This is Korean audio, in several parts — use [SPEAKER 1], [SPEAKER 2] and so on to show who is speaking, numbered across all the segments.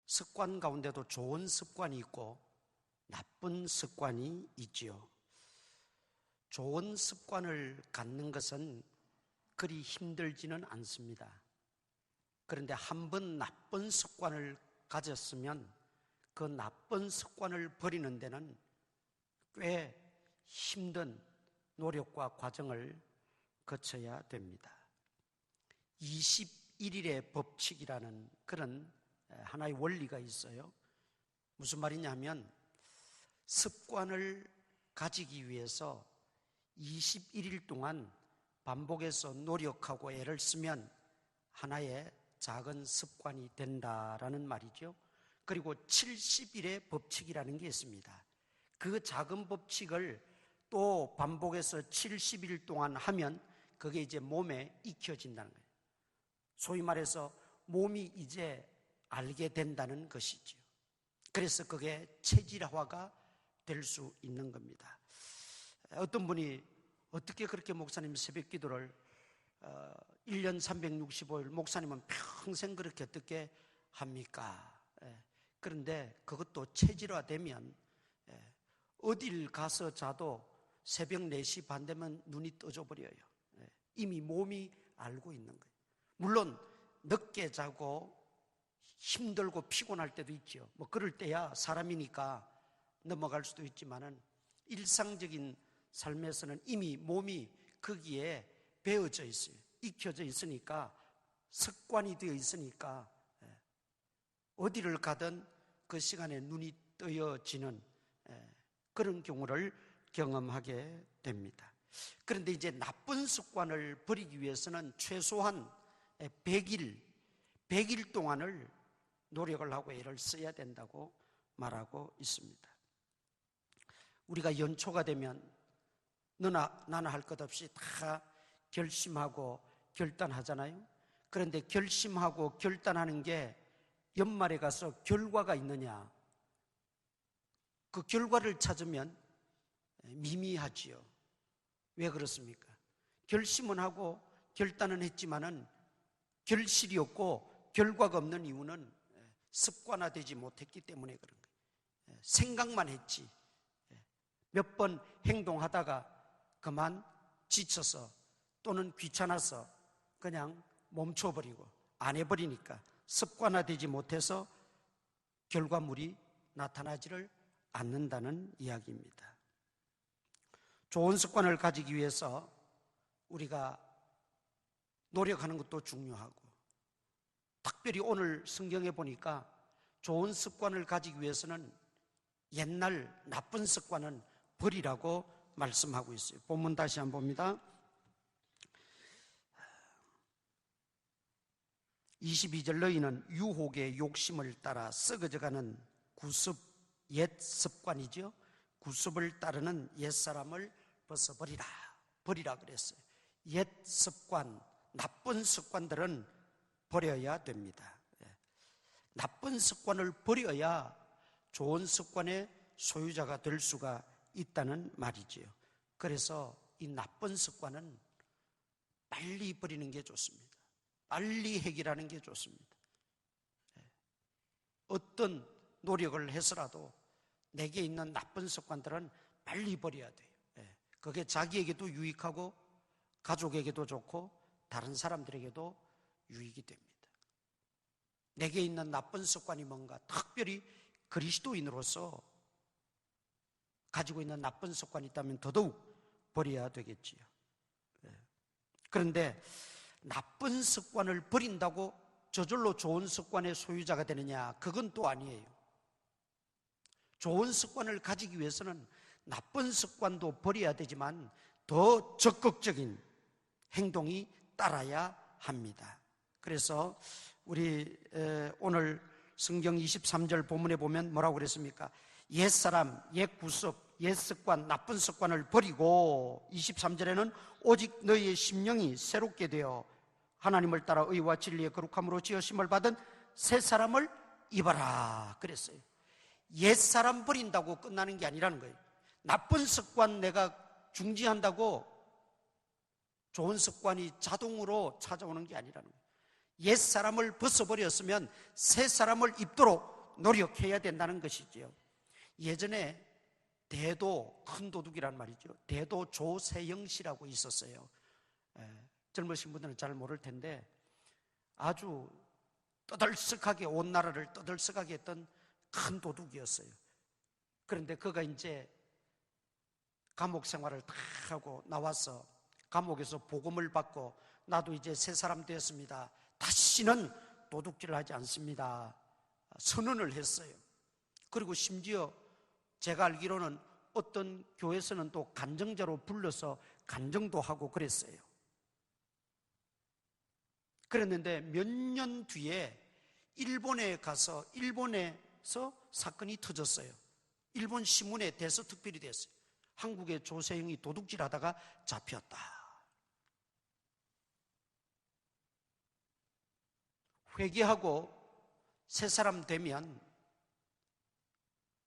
[SPEAKER 1] 습관 가운데도 좋은 습관이 있고 나쁜 습관이 있지요. 좋은 습관을 갖는 것은 그리 힘들지는 않습니다. 그런데 한 번 나쁜 습관을 가졌으면 그 나쁜 습관을 버리는 데는 꽤 힘든 노력과 과정을 거쳐야 됩니다. 21일의 법칙이라는 그런 하나의 원리가 있어요. 무슨 말이냐 하면 습관을 가지기 위해서 21일 동안 반복해서 노력하고 애를 쓰면 하나의 작은 습관이 된다라는 말이죠. 그리고 70일의 법칙이라는 게 있습니다. 그 작은 법칙을 또 반복해서 70일 동안 하면 그게 이제 몸에 익혀진다는 거예요. 소위 말해서 몸이 이제 알게 된다는 것이죠. 그래서 그게 체질화가 될 수 있는 겁니다. 어떤 분이 어떻게 그렇게 목사님 새벽 기도를 1년 365일 목사님은 평생 그렇게 어떻게 합니까? 그런데 그것도 체질화되면 어딜 가서 자도 새벽 4시 반 되면 눈이 떠져 버려요. 이미 몸이 알고 있는 거예요. 물론 늦게 자고 힘들고 피곤할 때도 있죠. 뭐 그럴 때야 사람이니까 넘어갈 수도 있지만은 일상적인 삶에서는 이미 몸이 거기에 배어져 있어요. 익혀져 있으니까 습관이 되어 있으니까 어디를 가든 그 시간에 눈이 떠여지는 그런 경우를 경험하게 됩니다. 그런데 이제 나쁜 습관을 버리기 위해서는 최소한 100일 동안을 노력을 하고 애를 써야 된다고 말하고 있습니다. 우리가 연초가 되면 너나 나나 할 것 없이 다 결심하고 결단하잖아요. 그런데 결심하고 결단하는 게 연말에 가서 결과가 있느냐? 그 결과를 찾으면 미미하지요. 왜 그렇습니까? 결심은 하고 결단은 했지만은 결실이 없고 결과가 없는 이유는 습관화되지 못했기 때문에 그런 거예요. 생각만 했지. 몇 번 행동하다가 그만 지쳐서 또는 귀찮아서 그냥 멈춰버리고 안 해버리니까 습관화되지 못해서 결과물이 나타나지를 않는다는 이야기입니다. 좋은 습관을 가지기 위해서 우리가 노력하는 것도 중요하고, 특별히 오늘 성경에 보니까 좋은 습관을 가지기 위해서는 옛날 나쁜 습관은 버리라고 말씀하고 있어요. 본문 다시 한번 봅니다. 22절 너희는 유혹의 욕심을 따라 썩어져가는 구습, 옛 습관이죠. 구습을 따르는 옛사람을 벗어버리라. 버리라 그랬어요. 옛 습관, 나쁜 습관들은 버려야 됩니다. 나쁜 습관을 버려야 좋은 습관의 소유자가 될 수가 있다는 말이지요. 그래서 이 나쁜 습관은 빨리 버리는 게 좋습니다. 빨리 해결하는 게 좋습니다. 어떤 노력을 해서라도 내게 있는 나쁜 습관들은 빨리 버려야 돼요. 그게 자기에게도 유익하고 가족에게도 좋고 다른 사람들에게도 유익이 됩니다. 내게 있는 나쁜 습관이 뭔가, 특별히 그리스도인으로서 가지고 있는 나쁜 습관이 있다면 더더욱 버려야 되겠지요. 그런데 나쁜 습관을 버린다고 저절로 좋은 습관의 소유자가 되느냐? 그건 또 아니에요. 좋은 습관을 가지기 위해서는 나쁜 습관도 버려야 되지만 더 적극적인 행동이 따라야 합니다. 그래서 우리 오늘 성경 23절 본문에 보면 뭐라고 그랬습니까? 옛사람, 옛 구습, 옛 습관, 나쁜 습관을 버리고 23절에는 오직 너희의 심령이 새롭게 되어 하나님을 따라 의와 진리의 거룩함으로 지으심을 받은 새 사람을 입어라 그랬어요. 옛사람 버린다고 끝나는 게 아니라는 거예요. 나쁜 습관 내가 중지한다고 좋은 습관이 자동으로 찾아오는 게 아니라는 거예요. 옛사람을 벗어버렸으면 새 사람을 입도록 노력해야 된다는 것이지요. 예전에 대도, 큰 도둑이란 말이죠. 대도 조세영 씨라고 있었어요. 젊으신 분들은 잘 모를 텐데 아주 떠들썩하게 온 나라를 떠들썩하게 했던 큰 도둑이었어요. 그런데 그가 이제 감옥 생활을 다 하고 나와서 감옥에서 복음을 받고 나도 이제 새 사람 되었습니다. 다시는 도둑질을 하지 않습니다. 선언을 했어요. 그리고 심지어 제가 알기로는 어떤 교회에서는 또 간정자로 불러서 간정도 하고 그랬어요. 그랬는데 몇 년 뒤에 일본에 가서 일본에서 사건이 터졌어요. 일본 신문에 대서특필이 됐어요. 한국의 조세영이 도둑질하다가 잡혔다. 회개하고 새 사람 되면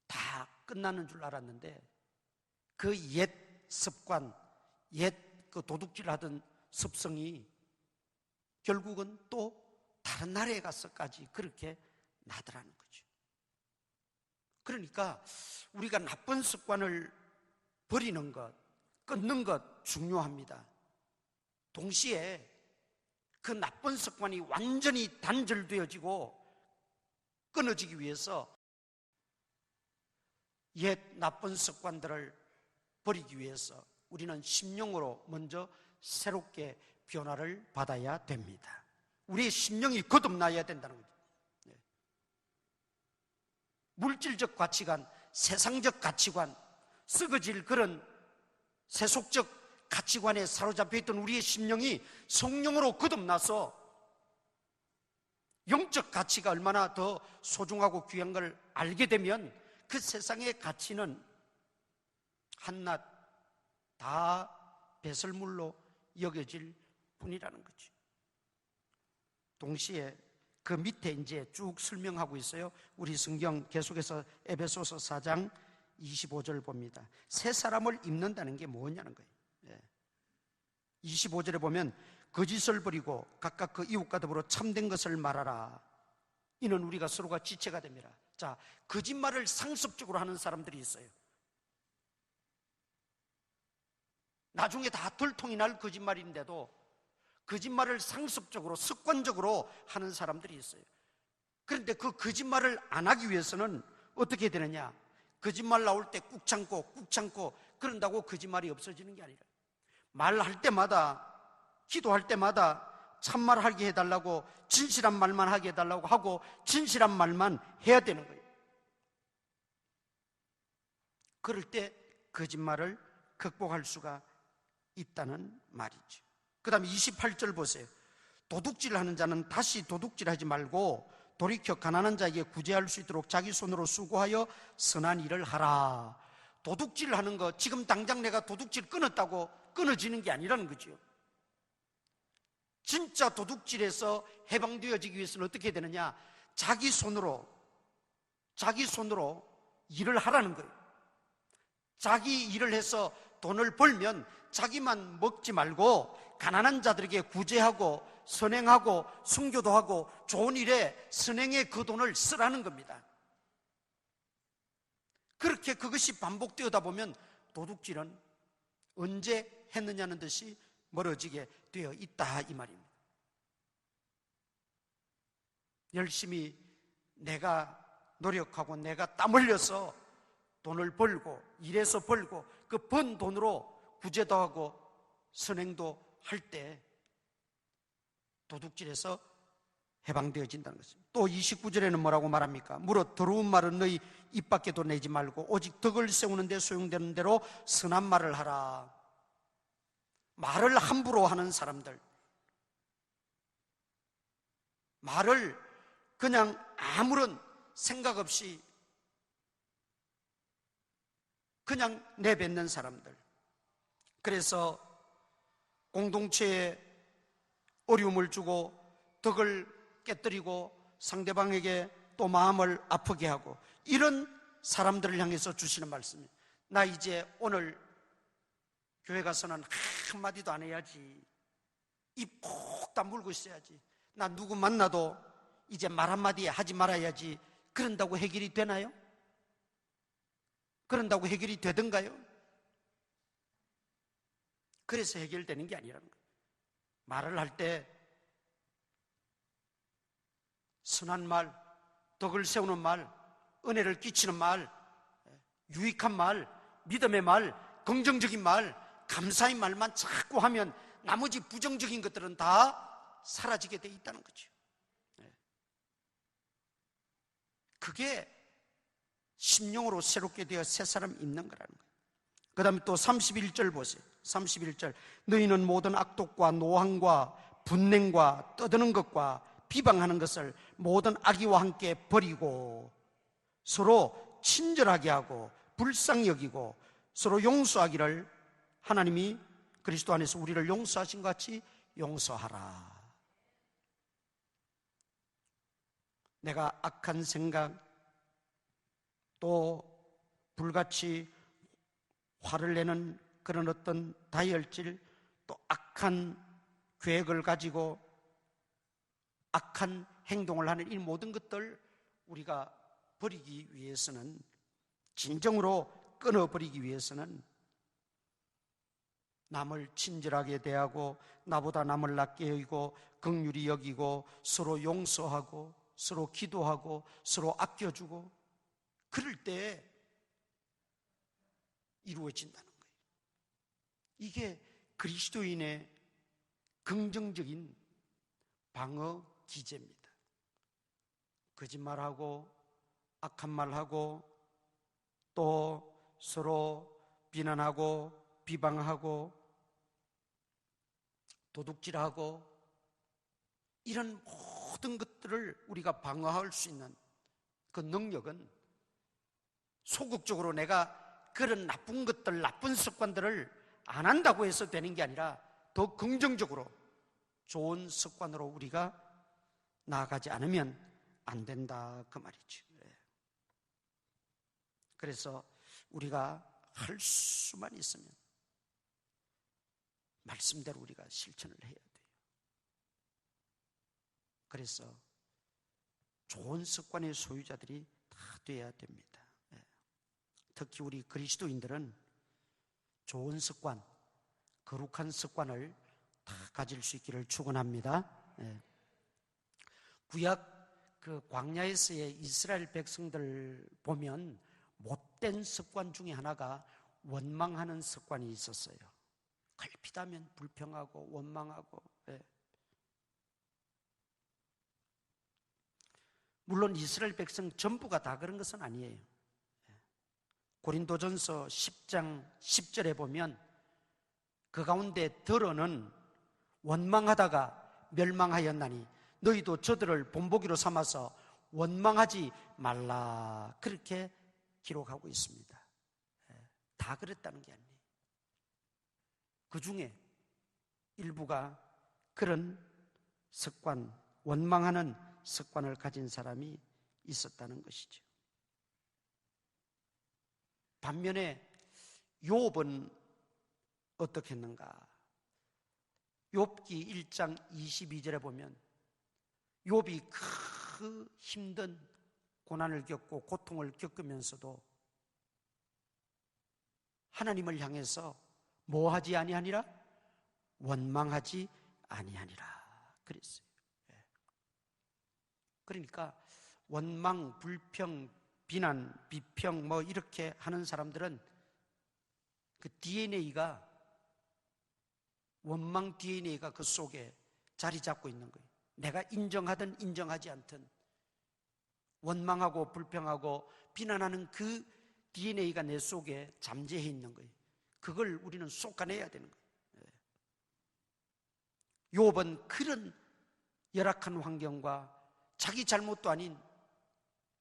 [SPEAKER 1] 다 끝나는 줄 알았는데 그 옛 습관, 옛 그 도둑질하던 습성이 결국은 또 다른 나라에 가서까지 그렇게 나더라는 거죠. 그러니까 우리가 나쁜 습관을 버리는 것, 끊는 것 중요합니다. 동시에 그 나쁜 습관이 완전히 단절되어지고 끊어지기 위해서 옛 나쁜 습관들을 버리기 위해서 우리는 심령으로 먼저 새롭게 변화를 받아야 됩니다. 우리의 심령이 거듭나야 된다는 거죠. 물질적 가치관, 세상적 가치관, 썩어질 그런 세속적 가치관에 사로잡혀 있던 우리의 심령이 성령으로 거듭나서 영적 가치가 얼마나 더 소중하고 귀한 걸 알게 되면 그 세상의 가치는 한낱 다 배설물로 여겨질 뿐이라는 거죠. 동시에 그 밑에 이제 쭉 설명하고 있어요. 우리 성경 계속해서 에베소서 4장 25절 봅니다. 새 사람을 입는다는 게 뭐냐는 거예요. 25절에 보면 거짓을 버리고 각각 그 이웃과 더불어 참된 것을 말하라. 이는 우리가 서로가 지체가 됩니다. 자, 거짓말을 상습적으로 하는 사람들이 있어요. 나중에 다 들통이 날 거짓말인데도 거짓말을 상습적으로 습관적으로 하는 사람들이 있어요. 그런데 그 거짓말을 안 하기 위해서는 어떻게 되느냐? 거짓말 나올 때 꾹 참고 그런다고 거짓말이 없어지는 게 아니라 말할 때마다, 기도할 때마다 참말하게 해달라고, 진실한 말만 하게 해달라고 하고 진실한 말만 해야 되는 거예요. 그럴 때 거짓말을 극복할 수가 있다는 말이죠. 그 다음에 28절 보세요. 도둑질하는 자는 다시 도둑질하지 말고 돌이켜 가난한 자에게 구제할 수 있도록 자기 손으로 수고하여 선한 일을 하라. 도둑질하는 거, 지금 당장 내가 도둑질 끊었다고 끊어지는 게 아니라는 거죠. 진짜 도둑질에서 해방되어지기 위해서는 어떻게 되느냐? 자기 손으로 일을 하라는 거예요. 자기 일을 해서 돈을 벌면 자기만 먹지 말고 가난한 자들에게 구제하고 선행하고 순교도 하고 좋은 일에 선행에 그 돈을 쓰라는 겁니다. 그렇게 그것이 반복되다 보면 도둑질은 언제 했느냐는 듯이 멀어지게 되어 있다 이 말입니다. 열심히 내가 노력하고 내가 땀 흘려서 돈을 벌고 일해서 벌고 그 번 돈으로 구제도 하고 선행도 할 때 도둑질에서 해방되어진다는 것입니다. 또 29절에는 뭐라고 말합니까? 무릇 더러운 말은 너희 입 밖에도 내지 말고 오직 덕을 세우는 데 소용되는 대로 선한 말을 하라. 말을 함부로 하는 사람들, 말을 그냥 아무런 생각 없이 그냥 내뱉는 사람들, 그래서 공동체에 어려움을 주고 덕을 깨뜨리고 상대방에게 또 마음을 아프게 하고 이런 사람들을 향해서 주시는 말씀입니다. 나 이제 오늘 교회 가서는 한마디도 안 해야지, 입 콕 다물고 있어야지, 나 누구 만나도 이제 말 한마디 하지 말아야지, 그런다고 해결이 되나요? 그런다고 해결이 되던가요? 그래서 해결되는 게 아니라는 거예요. 말을 할 때 선한 말, 덕을 세우는 말, 은혜를 끼치는 말, 유익한 말, 믿음의 말, 긍정적인 말, 감사의 말만 자꾸 하면 나머지 부정적인 것들은 다 사라지게 돼 있다는 거죠. 그게 심령으로 새롭게 되어 새 사람 입는 거라는 거예요. 그 다음에 또 31절 보세요. 31절. 너희는 모든 악독과 노함과 분냉과 떠드는 것과 비방하는 것을 모든 악의와 함께 버리고 서로 친절하게 하고 불쌍히 여기고 서로 용서하기를 하나님이 그리스도 안에서 우리를 용서하신 것 같이 용서하라. 내가 악한 생각 또 불같이 화를 내는 그런 어떤 다혈질 또 악한 계획을 가지고 악한 행동을 하는 이 모든 것들 우리가 버리기 위해서는, 진정으로 끊어버리기 위해서는 남을 친절하게 대하고 나보다 남을 낮게 여기고 긍휼히 여기고 서로 용서하고 서로 기도하고 서로 아껴주고 그럴 때 이루어진다는 거예요. 이게 그리스도인의 긍정적인 방어 기제입니다. 거짓말하고 악한 말하고 또 서로 비난하고 비방하고 도둑질하고 이런 모든 것들을 우리가 방어할 수 있는 그 능력은 소극적으로 내가 그런 나쁜 것들, 나쁜 습관들을 안 한다고 해서 되는 게 아니라 더 긍정적으로 좋은 습관으로 우리가 나아가지 않으면 안 된다 그 말이죠. 그래서 우리가 할 수만 있으면 말씀대로 우리가 실천을 해야 돼요. 그래서 좋은 습관의 소유자들이 다 돼야 됩니다. 특히 우리 그리스도인들은 좋은 습관, 거룩한 습관을 다 가질 수 있기를 축원합니다. 구약 그 광야에서의 이스라엘 백성들 보면 못된 습관 중에 하나가 원망하는 습관이 있었어요. 걸핏하면 불평하고 원망하고. 물론 이스라엘 백성 전부가 다 그런 것은 아니에요. 고린도전서 10장 10절에 보면 그 가운데 더러는 원망하다가 멸망하였나니 너희도 저들을 본보기로 삼아서 원망하지 말라 그렇게 기록하고 있습니다. 다 그랬다는 게 아니에요. 그 중에 일부가 그런 습관, 원망하는 습관을 가진 사람이 있었다는 것이죠. 반면에 욥은 어떻게 했는가? 욥기 1장 22절에 보면 욥이 그 힘든 고난을 겪고 고통을 겪으면서도 하나님을 향해서 뭐 하지 아니하니라? 원망하지 아니하니라 그랬어요. 그러니까 원망, 불평, 비난, 비평 뭐 이렇게 하는 사람들은 그 DNA가 원망 DNA가 그 속에 자리 잡고 있는 거예요. 내가 인정하든 인정하지 않든 원망하고 불평하고 비난하는 그 DNA가 내 속에 잠재해 있는 거예요. 그걸 우리는 쏟아내야 되는 거예요. 욥은 그런 열악한 환경과 자기 잘못도 아닌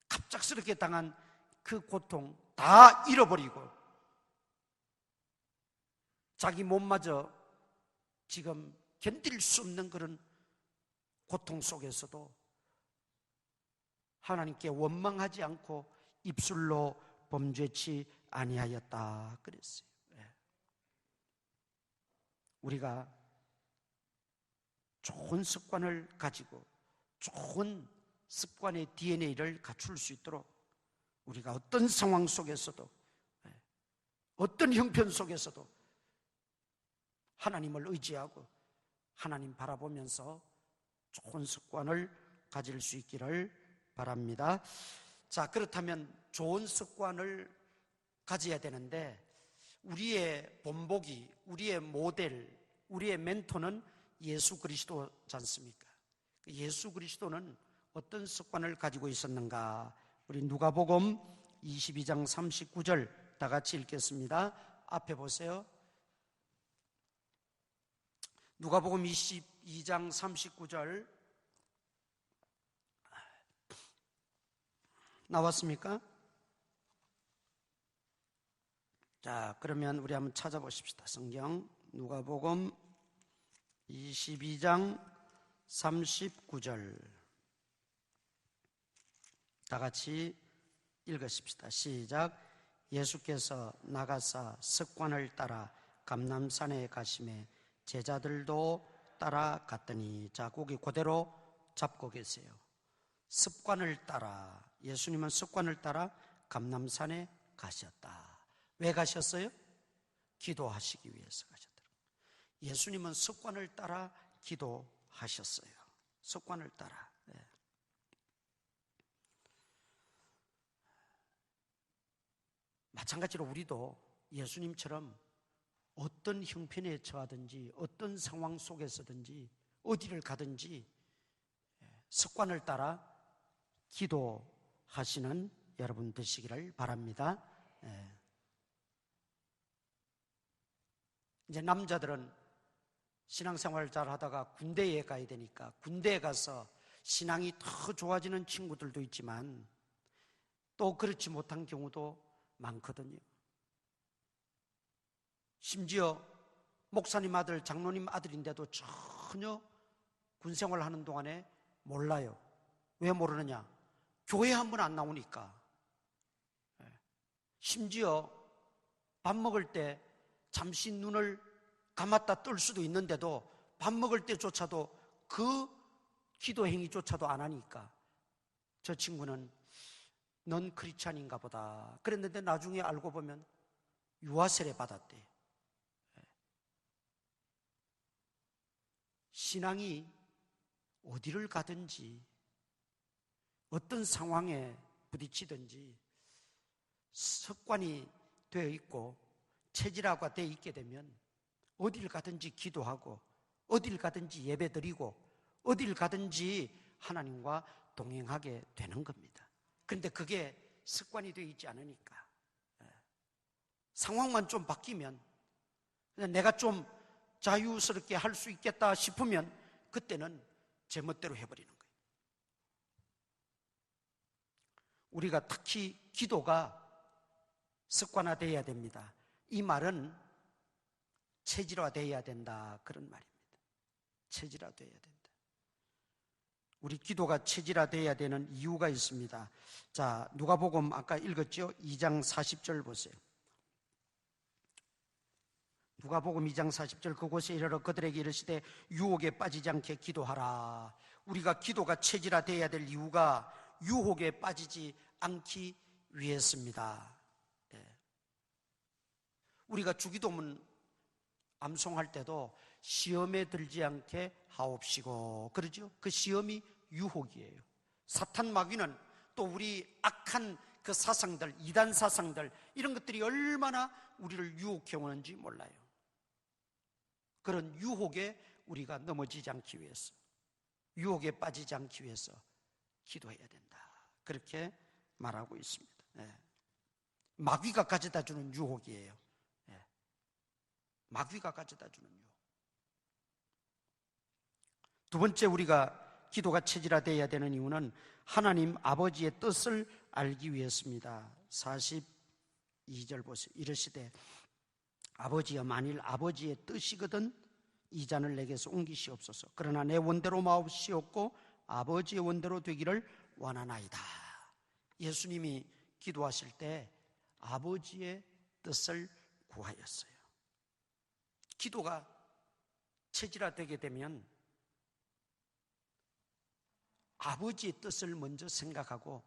[SPEAKER 1] 갑작스럽게 당한 그 고통 다 잃어버리고 자기 몸마저 지금 견딜 수 없는 그런 고통 속에서도 하나님께 원망하지 않고 입술로 범죄치 아니하였다 그랬어요. 우리가 좋은 습관을 가지고 좋은 습관의 DNA를 갖출 수 있도록 우리가 어떤 상황 속에서도, 어떤 형편 속에서도 하나님을 의지하고 하나님 바라보면서 좋은 습관을 가질 수 있기를 바랍니다. 자, 그렇다면 좋은 습관을 가져야 되는데 우리의 본보기, 우리의 모델, 우리의 멘토는 예수 그리스도지 않습니까? 예수 그리스도는 어떤 습관을 가지고 있었는가? 우리 누가복음 22장 39절 다 같이 읽겠습니다. 앞에 보세요. 누가복음 22장 39절 나왔습니까? 자, 그러면 우리 한번 찾아보십시다. 성경 누가복음 22장 39절 다 같이 읽으십시다. 시작. 예수께서 나가사 습관을 따라 감람산에 가시매 제자들도 따라갔더니, 자, 거기 그대로 잡고 계세요. 습관을 따라, 예수님은 습관을 따라 감람산에 가셨다. 왜 가셨어요? 기도하시기 위해서 가셨더라고요. 예수님은 습관을 따라 기도하셨어요. 습관을 따라. 네. 마찬가지로 우리도 예수님처럼 어떤 형편에 처하든지 어떤 상황 속에서든지 어디를 가든지 습관을 따라 기도하시는 여러분 되시기를 바랍니다. 이제 남자들은 신앙생활 잘 하다가 군대에 가야 되니까 군대에 가서 신앙이 더 좋아지는 친구들도 있지만 또 그렇지 못한 경우도 많거든요. 심지어 목사님 아들, 장로님 아들인데도 전혀 군생활 하는 동안에 몰라요. 왜 모르느냐? 교회 한 번 안 나오니까. 심지어 밥 먹을 때 잠시 눈을 감았다 뜰 수도 있는데도 밥 먹을 때조차도 그 기도 행위조차도 안 하니까 저 친구는 넌 크리스찬인가 보다. 그랬는데 나중에 알고 보면 유아 세례 받았대. 신앙이 어디를 가든지 어떤 상황에 부딪히든지 습관이 되어 있고 체질화가 되어 있게 되면 어딜 가든지 기도하고 어딜 가든지 예배드리고 어딜 가든지 하나님과 동행하게 되는 겁니다. 그런데 그게 습관이 되어 있지 않으니까 상황만 좀 바뀌면 내가 좀 자유스럽게 할 수 있겠다 싶으면 그때는 제멋대로 해버리는 거예요. 우리가 특히 기도가 습관화되어야 됩니다. 이 말은 체질화되어야 된다, 그런 말입니다. 체질화되어야 된다. 우리 기도가 체질화되어야 되는 이유가 있습니다. 자, 누가복음 아까 읽었죠? 2장 40절 보세요. 누가복음 2장 40절 그곳에 이르러 그들에게 이르시되 유혹에 빠지지 않게 기도하라. 우리가 기도가 체질화되어야 될 이유가 유혹에 빠지지 않기 위해서입니다. 우리가 주기도문 암송할 때도 시험에 들지 않게 하옵시고 그러죠? 그 시험이 유혹이에요. 사탄 마귀는 또 우리 악한 그 사상들, 이단 사상들 이런 것들이 얼마나 우리를 유혹해 오는지 몰라요. 그런 유혹에 우리가 넘어지지 않기 위해서, 유혹에 빠지지 않기 위해서 기도해야 된다, 그렇게 말하고 있습니다. 마귀가 가져다 주는 유혹이에요. 마귀가 가져다 주는 유혹. 두 번째, 우리가 기도가 체질화되어야 되는 이유는 하나님 아버지의 뜻을 알기 위해서입니다. 42절 보세요. 이르시되 아버지여, 만일 아버지의 뜻이거든 이 잔을 내게서 옮기시옵소서. 그러나 내 원대로 마옵시옵고 아버지의 원대로 되기를 원하나이다. 예수님이 기도하실 때 아버지의 뜻을 구하였어요. 기도가 체질화되게 되면 아버지의 뜻을 먼저 생각하고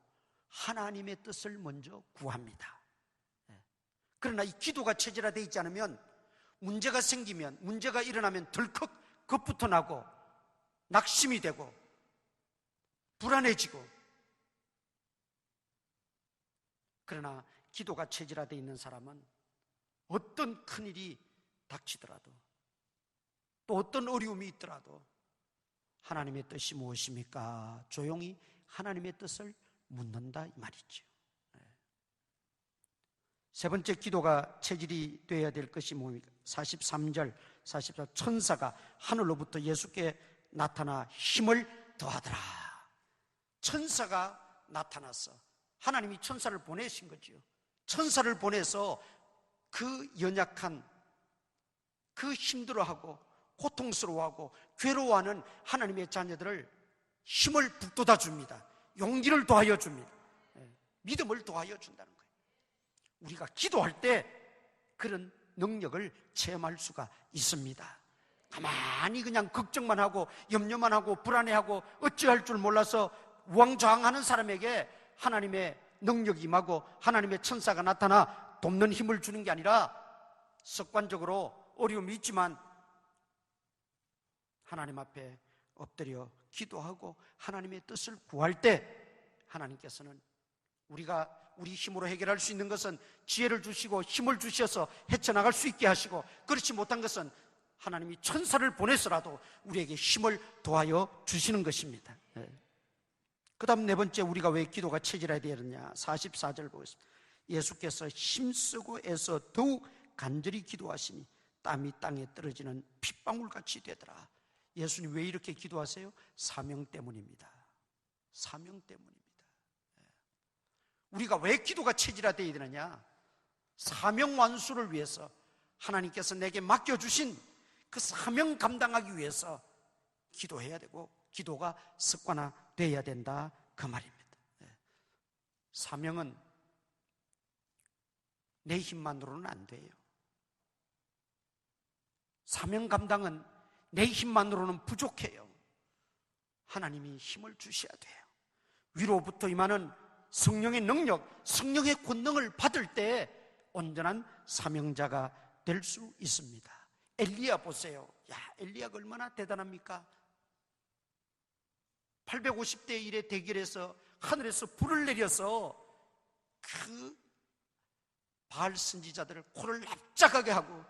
[SPEAKER 1] 하나님의 뜻을 먼저 구합니다. 그러나 이 기도가 체질화되어 있지 않으면 문제가 생기면, 문제가 일어나면 덜컥 겁부터 나고 낙심이 되고 불안해지고. 그러나 기도가 체질화되어 있는 사람은 어떤 큰일이 닥치더라도 또 어떤 어려움이 있더라도 하나님의 뜻이 무엇입니까? 조용히 하나님의 뜻을 묻는다 이 말이죠. 세 번째 기도가 체질이 되어야 될 것이 뭡니까? 43절, 44절 천사가 하늘로부터 예수께 나타나 힘을 더하더라. 천사가 나타났어. 하나님이 천사를 보내신 거죠. 천사를 보내서 그 연약한, 그 힘들어하고 고통스러워하고 괴로워하는 하나님의 자녀들을 힘을 북돋아 줍니다. 용기를 더하여 줍니다. 믿음을 더하여 준다는 거예요. 우리가 기도할 때 그런 능력을 체험할 수가 있습니다. 가만히 그냥 걱정만 하고 염려만 하고 불안해하고 어찌할 줄 몰라서 우왕좌왕하는 사람에게 하나님의 능력이 임하고 하나님의 천사가 나타나 돕는 힘을 주는 게 아니라 습관적으로 어려움이 있지만 하나님 앞에 엎드려 기도하고 하나님의 뜻을 구할 때 하나님께서는 우리가 우리 힘으로 해결할 수 있는 것은 지혜를 주시고 힘을 주셔서 헤쳐나갈 수 있게 하시고, 그렇지 못한 것은 하나님이 천사를 보내서라도 우리에게 힘을 더하여 주시는 것입니다. 그 다음 네 번째, 우리가 왜 기도가 체질화되어야 되느냐. 44절 보겠습니다. 예수께서 힘쓰고 애써 더욱 간절히 기도하시니 땀이 땅에 떨어지는 핏방울같이 되더라. 예수님 왜 이렇게 기도하세요? 사명 때문입니다. 사명 때문입니다. 우리가 왜 기도가 체질화되어야 되느냐? 사명 완수를 위해서 하나님께서 내게 맡겨주신 그 사명 감당하기 위해서 기도해야 되고 기도가 습관화되어야 된다 그 말입니다. 사명은 내 힘만으로는 안 돼요. 사명 감당은 내 힘만으로는 부족해요. 하나님이 힘을 주셔야 돼요. 위로부터 임하는 성령의 능력, 성령의 권능을 받을 때 온전한 사명자가 될 수 있습니다. 엘리야 보세요. 엘리야가 얼마나 대단합니까? 850대 1의 대결에서 하늘에서 불을 내려서 그 바알 선지자들을 코를 납작하게 하고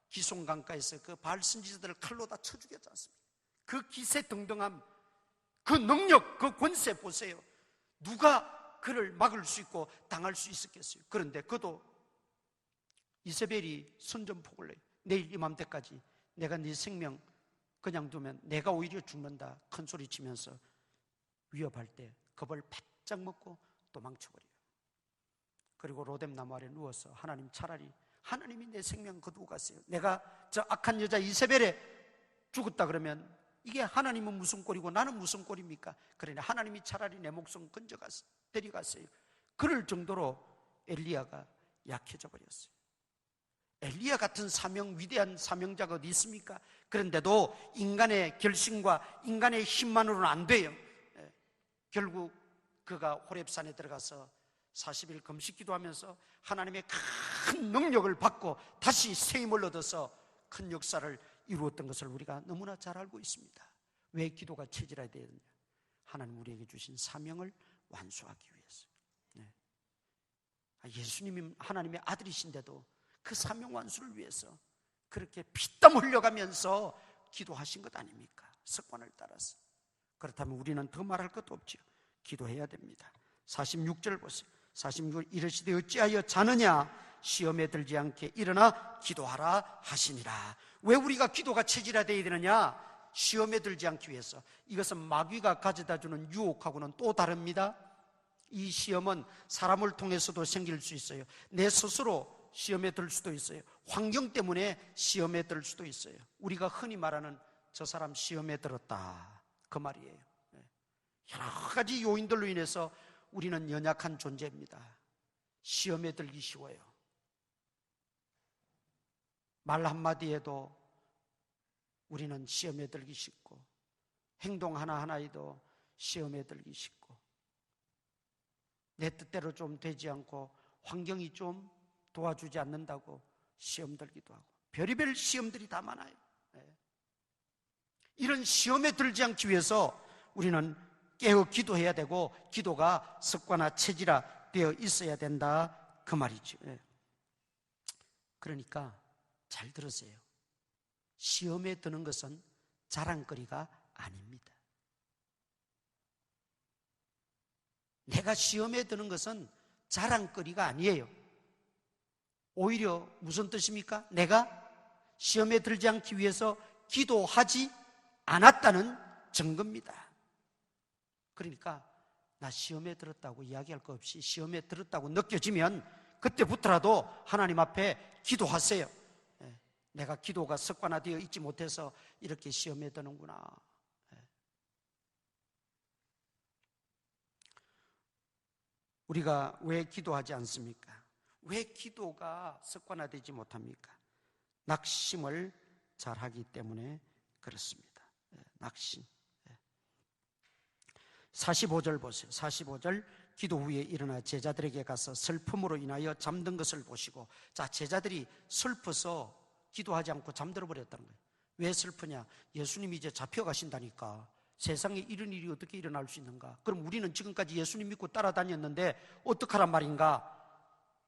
[SPEAKER 1] 기송강가에서 그 바알 선지자들을 칼로 다 쳐 죽였지 않습니까? 그 기세등등함, 그 능력, 그 권세 보세요. 누가 그를 막을 수 있고 당할 수 있었겠어요? 그런데 그도 이세벨이 선전포고를 내요. 내일 이맘때까지 내가 네 생명 그냥 두면 내가 오히려 죽는다 큰 소리 치면서 위협할 때 겁을 바짝 먹고 도망쳐버려요. 그리고 로뎀 나무 아래 누워서 하나님, 차라리 하나님이 내 생명 거두고 갔어요. 내가 저 악한 여자 이세벨에 죽었다 그러면 이게 하나님은 무슨 꼴이고 나는 무슨 꼴입니까? 그러니 하나님이 차라리 내 목숨 데려갔어요. 그럴 정도로 엘리야가 약해져 버렸어요. 엘리야 같은 사명, 위대한 사명자가 어디 있습니까? 그런데도 인간의 결심과 인간의 힘만으로는 안 돼요. 결국 그가 호렙산에 들어가서 40일 금식 기도하면서 하나님의 큰 능력을 받고 다시 새 힘을 얻어서 큰 역사를 이루었던 것을 우리가 너무나 잘 알고 있습니다. 왜 기도가 체질화되어야 되느냐? 하나님 우리에게 주신 사명을 완수하기 위해서. 예수님이 하나님의 아들이신데도 그 사명 완수를 위해서 그렇게 피땀 흘려가면서 기도하신 것 아닙니까? 습관을 따라서. 그렇다면 우리는 더 말할 것도 없죠. 기도해야 됩니다. 46절 보세요. 46절 이르시되 어찌하여 자느냐? 시험에 들지 않게 일어나 기도하라 하시니라. 왜 우리가 기도가 체질화되어야 되느냐? 시험에 들지 않기 위해서. 이것은 마귀가 가져다주는 유혹하고는 또 다릅니다. 이 시험은 사람을 통해서도 생길 수 있어요. 내 스스로 시험에 들 수도 있어요. 환경 때문에 시험에 들 수도 있어요. 우리가 흔히 말하는 저 사람 시험에 들었다 그 말이에요. 여러 가지 요인들로 인해서 우리는 연약한 존재입니다. 시험에 들기 쉬워요. 말 한마디에도 우리는 시험에 들기 쉽고 행동 하나하나에도 시험에 들기 쉽고, 내 뜻대로 좀 되지 않고 환경이 좀 도와주지 않는다고 시험 들기도 하고, 별의별 시험들이 다 많아요. 이런 시험에 들지 않기 위해서 우리는 깨어 기도해야 되고, 기도가 습관화 체질화 되어 있어야 된다, 그 말이죠. 그러니까 잘 들으세요. 시험에 드는 것은 자랑거리가 아닙니다. 내가 시험에 드는 것은 자랑거리가 아니에요. 오히려 무슨 뜻입니까? 내가 시험에 들지 않기 위해서 기도하지 않았다는 증거입니다. 그러니까 나 시험에 들었다고 이야기할 거 없이 시험에 들었다고 느껴지면 그때부터라도 하나님 앞에 기도하세요. 내가 기도가 습관화되어 있지 못해서 이렇게 시험에 드는구나. 우리가 왜 기도하지 않습니까? 왜 기도가 습관화되지 못합니까? 낙심을 잘하기 때문에 그렇습니다. 낙심. 45절 보세요. 45절, 기도 후에 일어나 제자들에게 가서 슬픔으로 인하여 잠든 것을 보시고, 자, 제자들이 슬퍼서 기도하지 않고 잠들어 버렸다는 거예요. 왜 슬프냐? 예수님이 이제 잡혀가신다니까. 세상에 이런 일이 어떻게 일어날 수 있는가? 그럼 우리는 지금까지 예수님 믿고 따라다녔는데 어떡하란 말인가?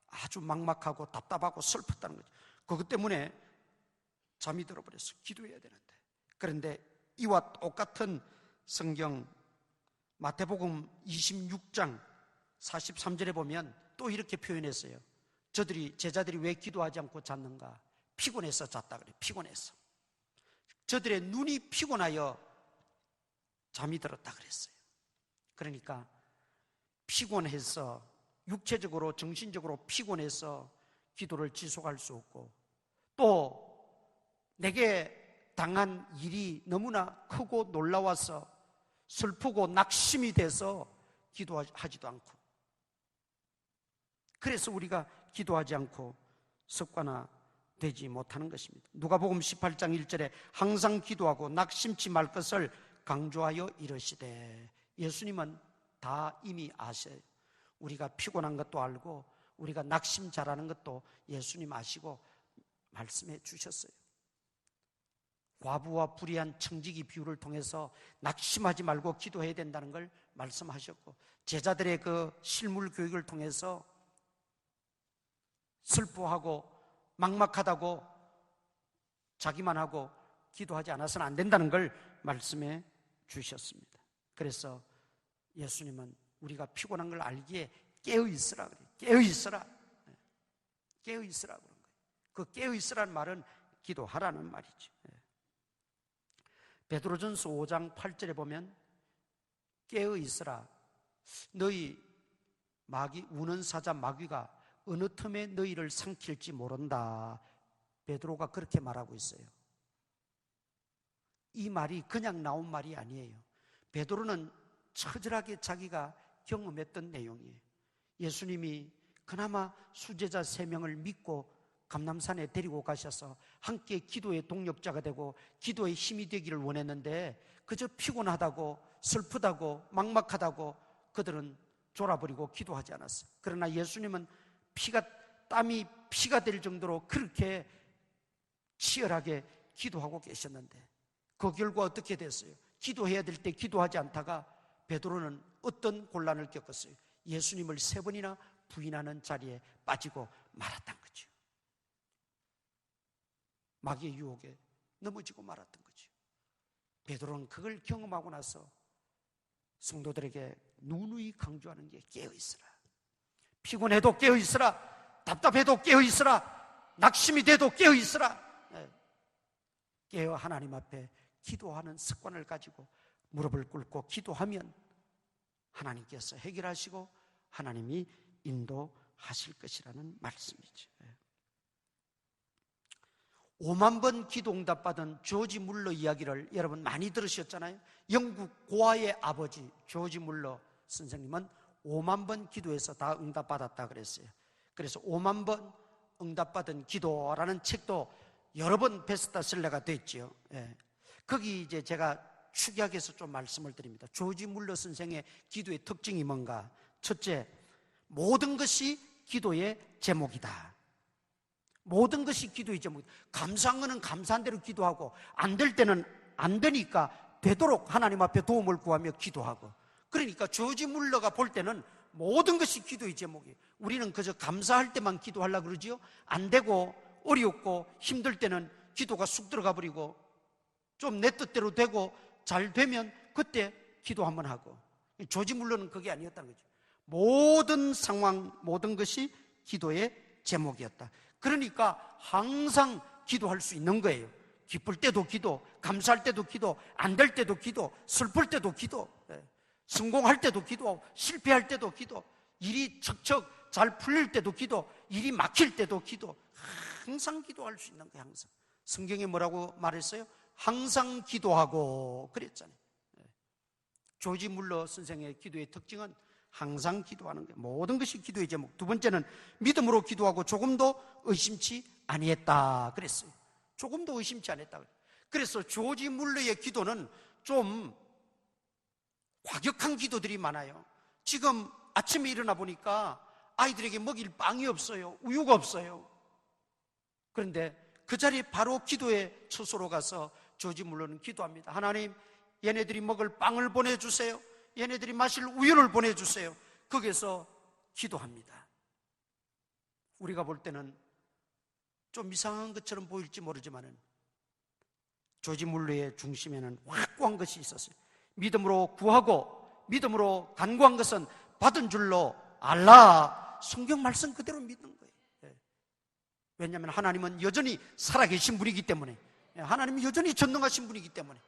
[SPEAKER 1] 아주 막막하고 답답하고 슬펐다는 거죠. 그것 때문에 잠이 들어버렸어요. 기도해야 되는데. 그런데 이와 똑같은 성경 마태복음 26장 43절에 보면 또 이렇게 표현했어요. 제자들이 왜 기도하지 않고 잤는가? 피곤해서 잤다 그래요. 피곤해서. 저들의 눈이 피곤하여 잠이 들었다 그랬어요. 그러니까 피곤해서, 육체적으로 정신적으로 피곤해서 기도를 지속할 수 없고, 또 내게 당한 일이 너무나 크고 놀라워서 슬프고 낙심이 돼서 기도하지도 않고, 그래서 우리가 기도하지 않고 습관화되지 못하는 것입니다. 누가복음 18장 1절에 항상 기도하고 낙심치 말 것을 강조하여 이르시되, 예수님은 다 이미 아셔요. 우리가 피곤한 것도 알고 우리가 낙심 잘하는 것도 예수님 아시고 말씀해 주셨어요. 과부와 불의한 청지기 비유를 통해서 낙심하지 말고 기도해야 된다는 걸 말씀하셨고, 제자들의 그 실물 교육을 통해서 슬퍼하고 막막하다고 자기만 하고 기도하지 않아서는 안 된다는 걸 말씀해 주셨습니다. 그래서 예수님은 우리가 피곤한 걸 알기에 깨어있으라 그래요. 깨어있으라. 깨어있으라 그런 거예요. 그 깨어있으라는 말은 기도하라는 말이죠. 베드로전서 5장 8절에 보면 깨어있으라. 너희 우는 사자 마귀가 어느 틈에 너희를 삼킬지 모른다. 베드로가 그렇게 말하고 있어요. 이 말이 그냥 나온 말이 아니에요. 베드로는 처절하게 자기가 경험했던 내용이에요. 예수님이 그나마 수제자 3명을 믿고 감람산에 데리고 가셔서 함께 기도의 동력자가 되고 기도의 힘이 되기를 원했는데, 그저 피곤하다고 슬프다고 막막하다고 그들은 졸아버리고 기도하지 않았어요. 그러나 예수님은 땀이 피가 될 정도로 그렇게 치열하게 기도하고 계셨는데, 그 결과 어떻게 됐어요? 기도해야 될 때 기도하지 않다가 베드로는 어떤 곤란을 겪었어요? 예수님을 3번이나 부인하는 자리에 빠지고 말았던 거죠. 마귀의 유혹에 넘어지고 말았던 거죠. 베드로는 그걸 경험하고 나서 성도들에게 누누이 강조하는 게 깨어있으라. 피곤해도 깨어있으라. 답답해도 깨어있으라. 낙심이 돼도 깨어있으라. 깨어 하나님 앞에 기도하는 습관을 가지고 무릎을 꿇고 기도하면 하나님께서 해결하시고 하나님이 인도하실 것이라는 말씀이죠. 5만 번 기도 응답받은 조지 물러 이야기를 여러분 많이 들으셨잖아요. 영국 고아의 아버지 조지 물러 선생님은 5만 번 기도해서 다 응답받았다 그랬어요. 그래서 5만 번 응답받은 기도라는 책도 여러 번 베스트셀러가 됐죠. 거기 이제 제가 축약해서 좀 말씀을 드립니다. 조지 물러 선생의 기도의 특징이 뭔가? 첫째, 모든 것이 기도의 제목이다. 모든 것이 기도의 제목이다. 감사한 거는 감사한 대로 기도하고, 안 될 때는 안 되니까 되도록 하나님 앞에 도움을 구하며 기도하고. 그러니까 조지 물러가 볼 때는 모든 것이 기도의 제목이에요. 우리는 그저 감사할 때만 기도하려고 그러지요. 안 되고 어렵고 힘들 때는 기도가 쑥 들어가 버리고, 좀 내 뜻대로 되고 잘 되면 그때 기도 한번 하고. 조지 물러는 그게 아니었다는 거죠. 모든 상황, 모든 것이 기도의 제목이었다. 그러니까 항상 기도할 수 있는 거예요. 기쁠 때도 기도, 감사할 때도 기도, 안 될 때도 기도, 슬플 때도 기도, 성공할 때도 기도, 실패할 때도 기도, 일이 척척 잘 풀릴 때도 기도, 일이 막힐 때도 기도. 항상 기도할 수 있는 거예요. 항상. 성경에 뭐라고 말했어요? 항상 기도하고 그랬잖아요. 조지 물러 선생의 기도의 특징은 항상 기도하는 거예요. 모든 것이 기도의 제목. 두 번째는 믿음으로 기도하고 조금도 의심치 아니했다 그랬어요. 조금도 의심치 않았다. 그래서 조지 물러의 기도는 좀 과격한 기도들이 많아요. 지금 아침에 일어나 보니까 아이들에게 먹일 빵이 없어요. 우유가 없어요. 그런데 그 자리에 바로 기도의 처소로 가서 조지 물러는 기도합니다. 하나님, 얘네들이 먹을 빵을 보내주세요. 얘네들이 마실 우유를 보내주세요. 거기서 기도합니다. 우리가 볼 때는 좀 이상한 것처럼 보일지 모르지만 조지 물러의 중심에는 확고한 것이 있었어요. 믿음으로 구하고 믿음으로 간구한 것은 받은 줄로 알라. 성경 말씀 그대로 믿는 거예요. 왜냐하면 하나님은 여전히 살아계신 분이기 때문에, 하나님은 여전히 전능하신 분이기 때문에.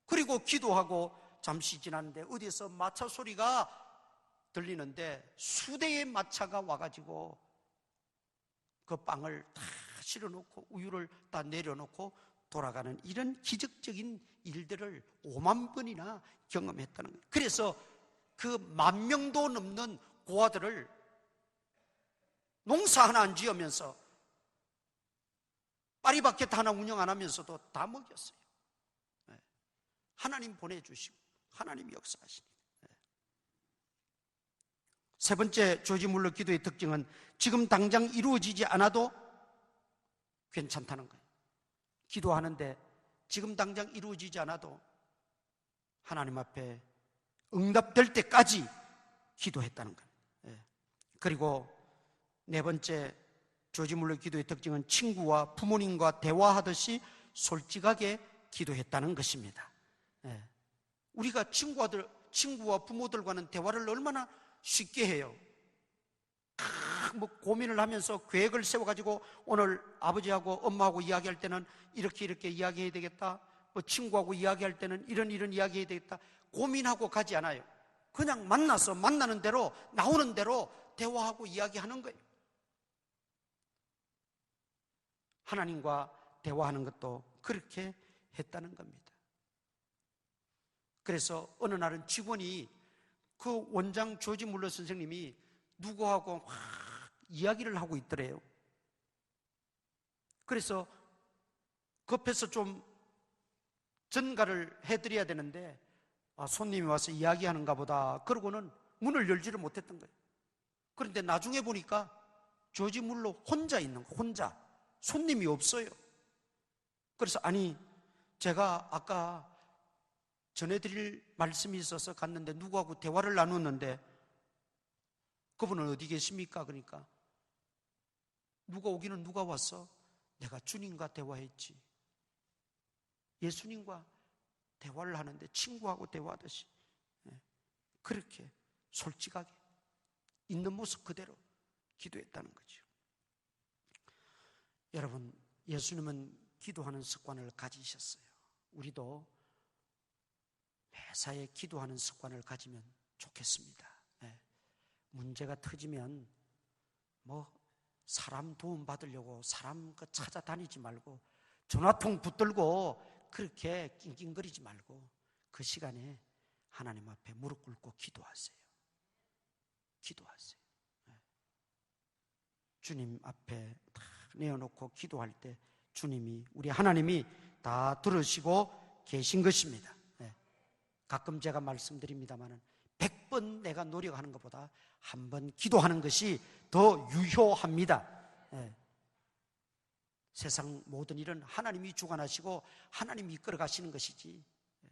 [SPEAKER 1] 그리고 기도하고 잠시 지났는데 어디에서 마차 소리가 들리는데 수대의 마차가 와가지고 그 빵을 다 실어놓고 우유를 다 내려놓고 돌아가는 이런 기적적인 일들을 5만 번이나 경험했다는 거예요. 그래서 그 10,000명도 넘는 고아들을 농사 하나 안 지으면서 파리바게트 하나 운영 안 하면서도 다 먹였어요. 하나님 보내주시고 하나님 역사하시니. 세 번째 조지 물러 기도의 특징은 지금 당장 이루어지지 않아도 괜찮다는 거예요. 기도하는데 지금 당장 이루어지지 않아도 하나님 앞에 응답될 때까지 기도했다는 거예요. 그리고 네 번째 조지 물러 기도의 특징은 친구와 부모님과 대화하듯이 솔직하게 기도했다는 것입니다. 우리가 친구와 부모들과는 대화를 얼마나 쉽게 해요. 뭐 고민을 하면서 계획을 세워가지고 오늘 아버지하고 엄마하고 이야기할 때는 이렇게 이야기해야 되겠다. 뭐 친구하고 이야기할 때는 이런 이야기해야 되겠다. 고민하고 가지 않아요. 그냥 만나서 만나는 대로 나오는 대로 대화하고 이야기하는 거예요. 하나님과 대화하는 것도 그렇게 했다는 겁니다. 그래서 어느 날은 직원이 그 원장 조지 물러 선생님이 누구하고 막 이야기를 하고 있더래요. 그래서 급해서 좀 전가를 해드려야 되는데 손님이 와서 이야기하는가 보다 그러고는 문을 열지를 못했던 거예요. 그런데 나중에 보니까 조지 물러 혼자 있는 거예요. 혼자. 손님이 없어요. 그래서 아니 제가 아까 전해드릴 말씀이 있어서 갔는데 누구하고 대화를 나눴는데 그분은 어디 계십니까? 그러니까 누가 오기는 누가 왔어? 내가 주님과 대화했지. 예수님과 대화를 하는데 친구하고 대화하듯이 그렇게 솔직하게 있는 모습 그대로 기도했다는 거죠. 여러분, 예수님은 기도하는 습관을 가지셨어요. 우리도 매사에 기도하는 습관을 가지면 좋겠습니다. 문제가 터지면 뭐 사람 도움 받으려고 사람 찾아다니지 말고 전화통 붙들고 그렇게 낑낑거리지 말고 그 시간에 하나님 앞에 무릎 꿇고 기도하세요. 기도하세요. 주님 앞에 다 내어놓고 기도할 때 주님이, 우리 하나님이 다 들으시고 계신 것입니다. 가끔 제가 말씀드립니다만 100번 내가 노력하는 것보다 한 번 기도하는 것이 더 유효합니다. 예. 세상 모든 일은 하나님이 주관하시고 하나님이 이끌어 가시는 것이지. 예.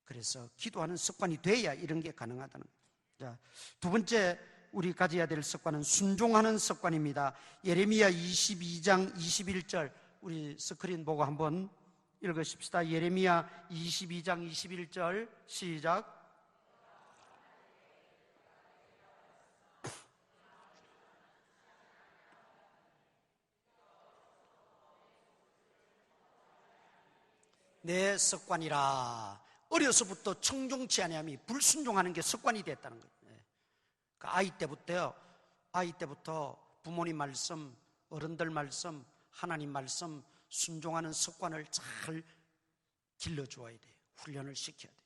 [SPEAKER 1] 그래서 기도하는 습관이 돼야 이런 게 가능하다는 거예요. 자, 두 번째 우리 가져야 될 습관은 순종하는 습관입니다. 예레미야 22장 21절 우리 스크린 보고 한번 읽으십시다. 예레미야 22장 21절 시작. 내 습관이라. 어려서부터 청종치 아니함이 불순종하는 게 습관이 됐다는 거예요. 아이 때부터 부모님 말씀, 어른들 말씀, 하나님 말씀 순종하는 습관을 잘 길러주어야 돼요. 훈련을 시켜야 돼요.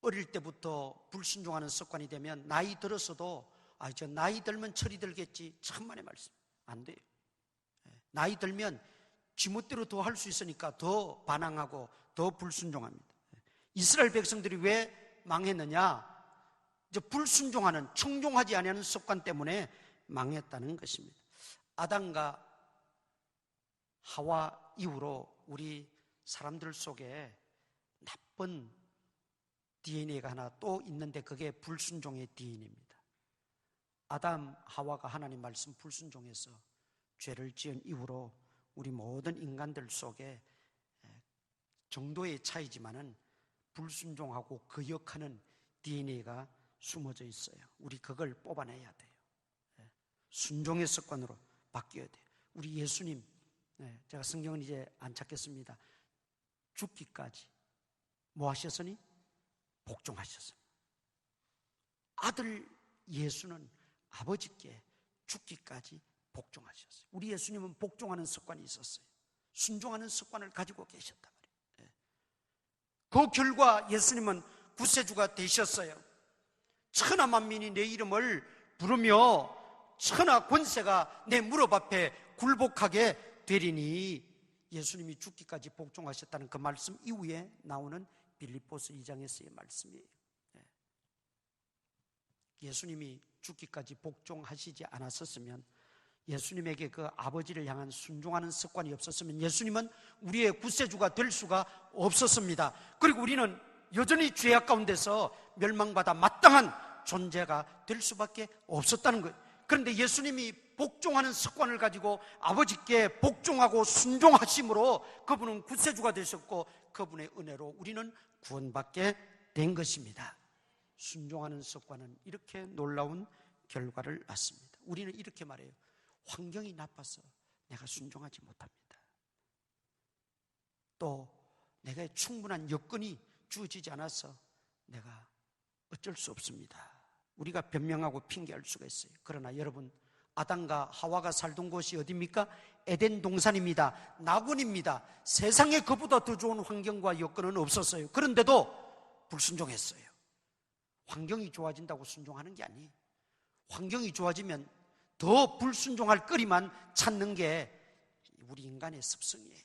[SPEAKER 1] 어릴 때부터 불순종하는 습관이 되면 나이 들어서도 저 나이 들면 철이 들겠지, 천만의 말씀 안 돼요. 나이 들면 지멋대로 더 할 수 있으니까 더 반항하고 더 불순종합니다. 이스라엘 백성들이 왜 망했느냐? 이제 불순종하는, 청종하지 아니하는 습관 때문에 망했다는 것입니다. 아담과 하와 이후로 우리 사람들 속에 나쁜 DNA가 하나 또 있는데 그게 불순종의 DNA입니다. 아담, 하와가 하나님 말씀 불순종해서 죄를 지은 이후로 우리 모든 인간들 속에 정도의 차이지만은 불순종하고 거역하는 DNA가 숨어져 있어요. 우리 그걸 뽑아내야 돼요. 순종의 습관으로 바뀌어야 돼요. 우리 예수님, 제가 성경은 이제 안 찾겠습니다. 죽기까지 뭐 하셨으니? 복종하셨습니다. 아들 예수는 아버지께 죽기까지 복종하셨어요. 우리 예수님은 복종하는 습관이 있었어요. 순종하는 습관을 가지고 계셨단 말이에요. 그 결과 예수님은 구세주가 되셨어요. 천하 만민이 내 이름을 부르며 천하 권세가 내 무릎 앞에 굴복하게 되리니, 예수님이 죽기까지 복종하셨다는 그 말씀 이후에 나오는 빌립보서 2장에서의 말씀이에요. 예수님이 죽기까지 복종하시지 않았었으면, 예수님에게 그 아버지를 향한 순종하는 습관이 없었으면 예수님은 우리의 구세주가 될 수가 없었습니다. 그리고 우리는 여전히 죄악 가운데서 멸망받아 마땅한 존재가 될 수밖에 없었다는 거예요. 그런데 예수님이 복종하는 습관을 가지고 아버지께 복종하고 순종하심으로 그분은 구세주가 되셨고, 그분의 은혜로 우리는 구원받게 된 것입니다. 순종하는 습관은 이렇게 놀라운 결과를 낳습니다. 우리는 이렇게 말해요. 환경이 나빠서 내가 순종하지 못합니다. 또 내가 충분한 여건이 주어지지 않아서 내가 어쩔 수 없습니다. 우리가 변명하고 핑계할 수가 있어요. 그러나 여러분, 아담과 하와가 살던 곳이 어디입니까? 에덴 동산입니다. 낙원입니다. 세상에 그보다 더 좋은 환경과 여건은 없었어요. 그런데도 불순종했어요. 환경이 좋아진다고 순종하는 게 아니에요. 환경이 좋아지면 더 불순종할 거리만 찾는 게 우리 인간의 습성이에요.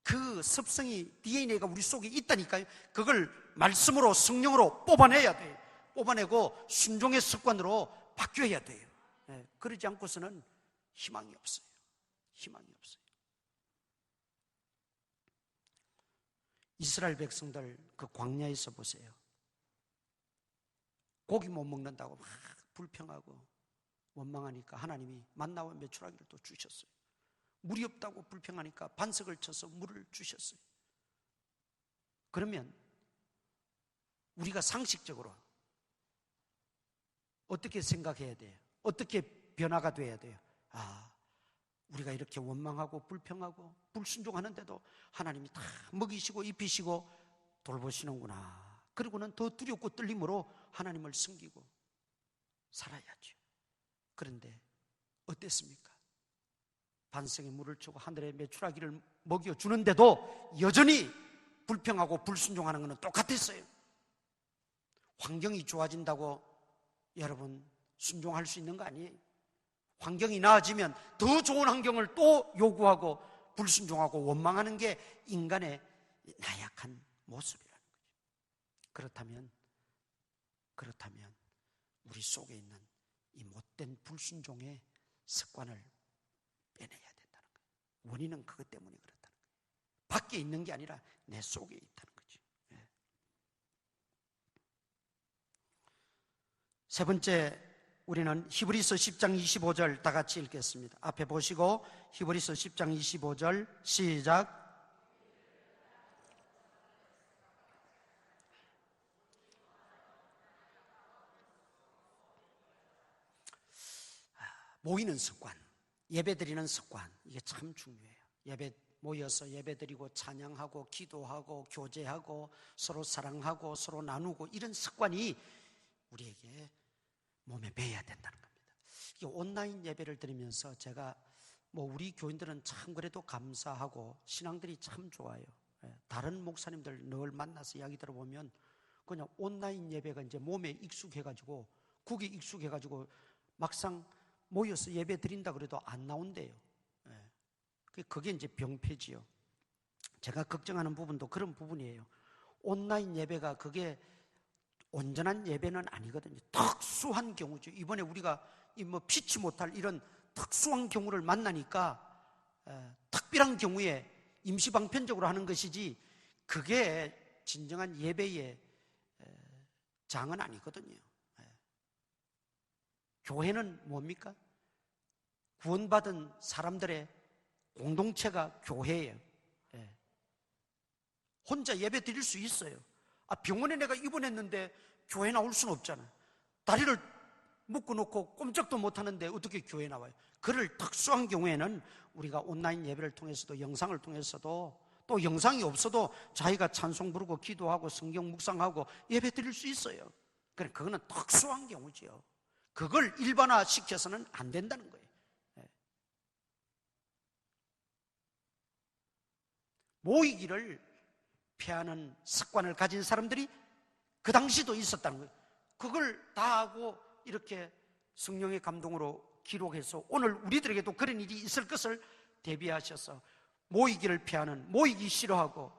[SPEAKER 1] 그 습성이 DNA가 우리 속에 있다니까요. 그걸 말씀으로, 성령으로 뽑아내야 돼요. 뽑아내고 순종의 습관으로 바뀌어야 돼요. 그러지 않고서는 희망이 없어요. 희망이 없어요. 이스라엘 백성들 그 광야에서 보세요. 고기 못 먹는다고 막 불평하고 원망하니까 하나님이 만나와 메추라기를 또 주셨어요. 물이 없다고 불평하니까 반석을 쳐서 물을 주셨어요. 그러면 우리가 상식적으로 어떻게 생각해야 돼요? 어떻게 변화가 돼야 돼요? 우리가 이렇게 원망하고 불평하고 불순종하는데도 하나님이 다 먹이시고 입히시고 돌보시는구나. 그리고는 더 두렵고 떨림으로 하나님을 섬기고 살아야죠. 그런데 어땠습니까? 반석에 물을 주고 하늘에 메추라기를 먹여주는데도 여전히 불평하고 불순종하는 것은 똑같았어요. 환경이 좋아진다고 여러분 순종할 수 있는 거 아니에요. 환경이 나아지면 더 좋은 환경을 또 요구하고 불순종하고 원망하는 게 인간의 나약한 모습이라는 거예요. 그렇다면 우리 속에 있는 이 못된 불순종의 습관을 빼내야 된다는 거예요. 원인은 그것 때문에 그렇다는 거예요. 밖에 있는 게 아니라 내 속에 있다는 거죠. 예. 세 번째, 우리는 히브리서 10장 25절 다 같이 읽겠습니다. 앞에 보시고 히브리서 10장 25절 시작. 모이는 습관, 예배드리는 습관, 이게 참 중요해요. 예배 모여서 예배드리고 찬양하고 기도하고 교제하고 서로 사랑하고 서로 나누고 이런 습관이 우리에게 몸에 배야 된다는 겁니다. 이 온라인 예배를 드리면서 제가 우리 교인들은 참 그래도 감사하고 신앙들이 참 좋아요. 다른 목사님들 늘 만나서 이야기 들어보면 그냥 온라인 예배가 이제 몸에 익숙해가지고 국이 익숙해가지고 막상 모여서 예배 드린다 그래도 안 나온대요. 그게 이제 병폐지요. 제가 걱정하는 부분도 그런 부분이에요. 온라인 예배가 그게 온전한 예배는 아니거든요. 특수한 경우죠. 이번에 우리가 피치 못할 이런 특수한 경우를 만나니까 특별한 경우에 임시방편적으로 하는 것이지 그게 진정한 예배의 장은 아니거든요. 교회는 뭡니까? 구원받은 사람들의 공동체가 교회예요. 혼자 예배 드릴 수 있어요. 병원에 내가 입원했는데 교회 나올 수는 없잖아요. 다리를 묶어놓고 꼼짝도 못하는데 어떻게 교회 나와요? 그럴 특수한 경우에는 우리가 온라인 예배를 통해서도 영상을 통해서도 또 영상이 없어도 자기가 찬송 부르고 기도하고 성경 묵상하고 예배 드릴 수 있어요. 그거는 특수한 경우지요. 그걸 일반화시켜서는 안 된다는 거예요. 모이기를 피하는 습관을 가진 사람들이 그 당시도 있었다는 거예요. 그걸 다 하고 이렇게 성령의 감동으로 기록해서 오늘 우리들에게도 그런 일이 있을 것을 대비하셔서 모이기를 피하는, 모이기 싫어하고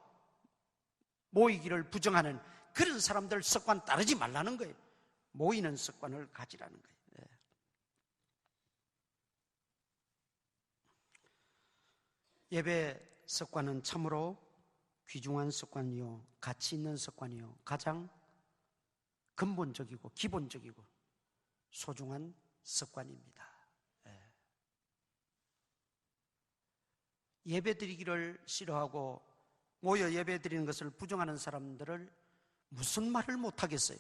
[SPEAKER 1] 모이기를 부정하는 그런 사람들 습관 따르지 말라는 거예요. 모이는 습관을 가지라는 거예요. 예배 습관은 참으로 귀중한 습관이요, 가치 있는 습관이요, 가장 근본적이고 기본적이고 소중한 습관입니다. 예배드리기를 싫어하고 모여 예배드리는 것을 부정하는 사람들을 무슨 말을 못하겠어요?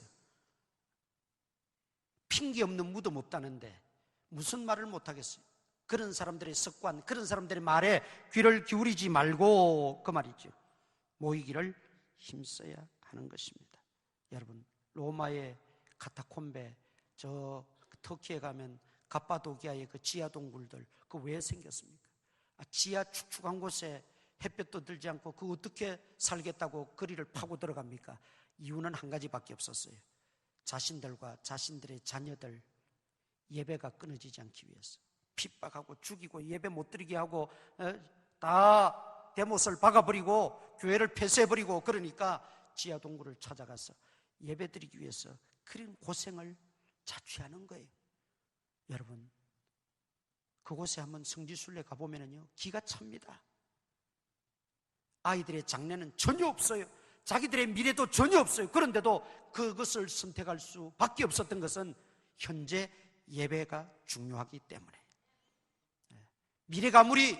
[SPEAKER 1] 핑계 없는 무덤 없다는데 무슨 말을 못하겠어요? 그런 사람들의 습관, 그런 사람들의 말에 귀를 기울이지 말고 그 말이죠. 모이기를 힘써야 하는 것입니다. 여러분, 로마의 카타콤베, 저 터키에 가면 갑바도기아의 그 지하 동굴들, 그 왜 생겼습니까? 지하 축축한 곳에 햇볕도 들지 않고 그 어떻게 살겠다고 거리를 파고 들어갑니까? 이유는 한 가지밖에 없었어요. 자신들과 자신들의 자녀들 예배가 끊어지지 않기 위해서 핍박하고 죽이고 예배 못 드리게 하고 다 대못을 박아버리고 교회를 폐쇄해버리고 그러니까 지하 동굴을 찾아가서 예배 드리기 위해서 그런 고생을 자취하는 거예요. 여러분, 그곳에 한번 성지순례 가보면요 기가 찹니다. 아이들의 장래는 전혀 없어요. 자기들의 미래도 전혀 없어요. 그런데도 그것을 선택할 수밖에 없었던 것은 현재 예배가 중요하기 때문에. 미래가 아무리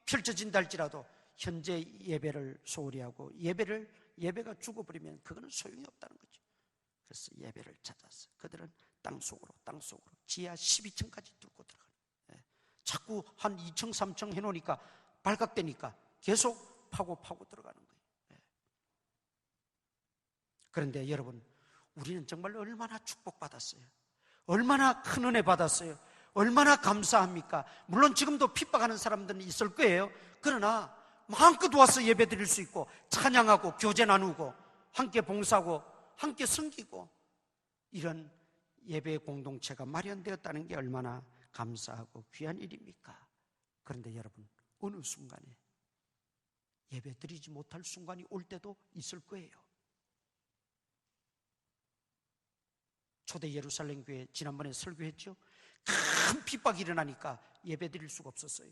[SPEAKER 1] 펼쳐진다 할지라도 현재 예배를 소홀히 하고 예배가 죽어버리면 그거는 소용이 없다는 거죠. 그래서 예배를 찾아서 그들은 땅속으로 지하 12층까지 뚫고 들어가는 거예요. 자꾸 한 2층 3층 해놓으니까 발각되니까 계속 파고 들어가는 거예요. 그런데 여러분, 우리는 정말 얼마나 축복받았어요. 얼마나 큰 은혜 받았어요. 얼마나 감사합니까? 물론 지금도 핍박하는 사람들은 있을 거예요. 그러나 마음껏 와서 예배 드릴 수 있고 찬양하고 교제 나누고 함께 봉사하고 함께 섬기고 이런 예배 공동체가 마련되었다는 게 얼마나 감사하고 귀한 일입니까? 그런데 여러분, 어느 순간에 예배 드리지 못할 순간이 올 때도 있을 거예요. 초대 예루살렘 교회 지난번에 설교했죠. 큰 핍박이 일어나니까 예배 드릴 수가 없었어요.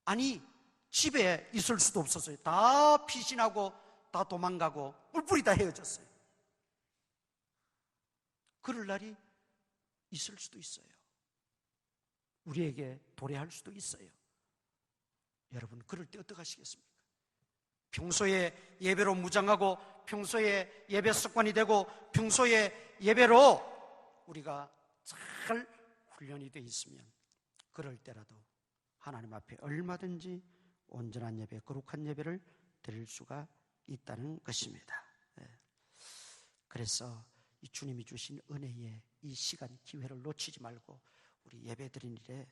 [SPEAKER 1] 아니 집에 있을 수도 없었어요. 다 피신하고 다 도망가고 뿔뿔이 다 헤어졌어요. 그럴 날이 있을 수도 있어요. 우리에게 도래할 수도 있어요. 여러분 그럴 때 어떡하시겠습니까? 평소에 예배로 무장하고 평소에 예배 습관이 되고 평소에 예배로 우리가 잘 훈련이 되어 있으면 그럴 때라도 하나님 앞에 얼마든지 온전한 예배, 거룩한 예배를 드릴 수가 있다는 것입니다. 그래서 이 주님이 주신 은혜의 이 시간, 기회를 놓치지 말고 우리 예배 드리는 일에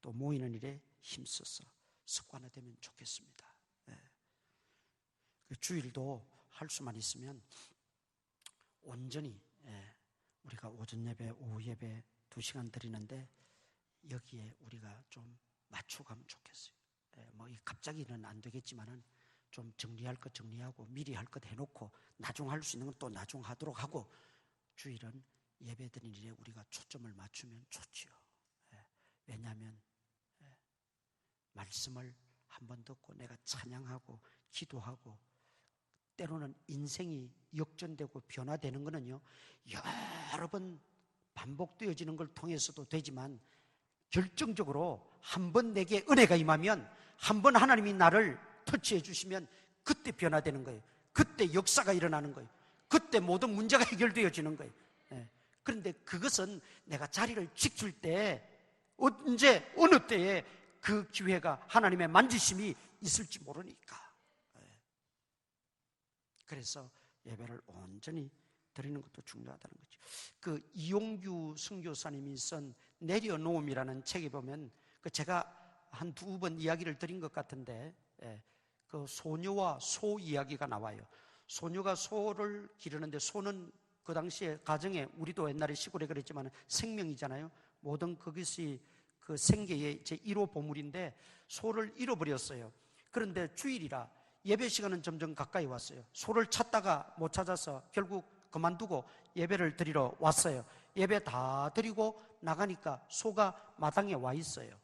[SPEAKER 1] 또 모이는 일에 힘써서 습관화되면 좋겠습니다. 주일도 할 수만 있으면 온전히 우리가 오전 예배, 오후 예배 2시간 드리는데 여기에 우리가 좀 맞춰가면 좋겠어요. 뭐 갑자기는 안 되겠지만은 좀 정리할 것 정리하고 미리 할 것 해놓고 나중 할 수 있는 건 또 나중 하도록 하고 주일은 예배 드리는 일에 우리가 초점을 맞추면 좋지요. 왜냐하면 말씀을 한번 듣고 내가 찬양하고 기도하고 때로는 인생이 역전되고 변화되는 것은요 여러 번 반복되어지는 걸 통해서도 되지만 결정적으로 한 번 내게 은혜가 임하면 한 번 하나님이 나를 터치해 주시면 그때 변화되는 거예요. 그때 역사가 일어나는 거예요. 그때 모든 문제가 해결되어지는 거예요. 그런데 그것은 내가 자리를 지킬 때 언제 어느 때에 그 기회가 하나님의 만지심이 있을지 모르니까. 그래서 예배를 온전히 드리는 것도 중요하다는 거죠. 그 이용규 선교사님이 쓴 내려놓음이라는 책에 보면 제가 한 2번 이야기를 드린 것 같은데 그 소녀와 소 이야기가 나와요. 소녀가 소를 기르는데 소는 그 당시에 가정에 우리도 옛날에 시골에 그랬지만 생명이잖아요. 모든 그것이 그 생계의 제1호 보물인데 소를 잃어버렸어요. 그런데 주일이라 예배 시간은 점점 가까이 왔어요. 소를 찾다가 못 찾아서 결국 그만두고 예배를 드리러 왔어요. 예배 다 드리고 나가니까 소가 마당에 와 있어요.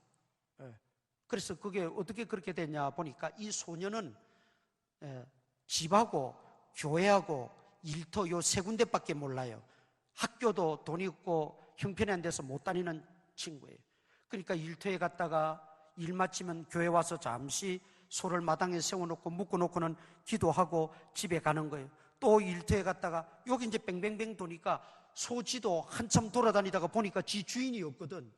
[SPEAKER 1] 그래서 그게 어떻게 그렇게 됐냐 보니까 이 소녀는 집하고 교회하고 일터 요 3군데밖에 몰라요. 학교도 돈이 없고 형편이 안 돼서 못 다니는 친구예요. 그러니까 일터에 갔다가 일 마치면 교회 와서 잠시 소를 마당에 세워놓고 묶어놓고는 기도하고 집에 가는 거예요. 또 일터에 갔다가 여기 이제 뱅뱅뱅 도니까 소지도 한참 돌아다니다가 보니까 지 주인이 없거든.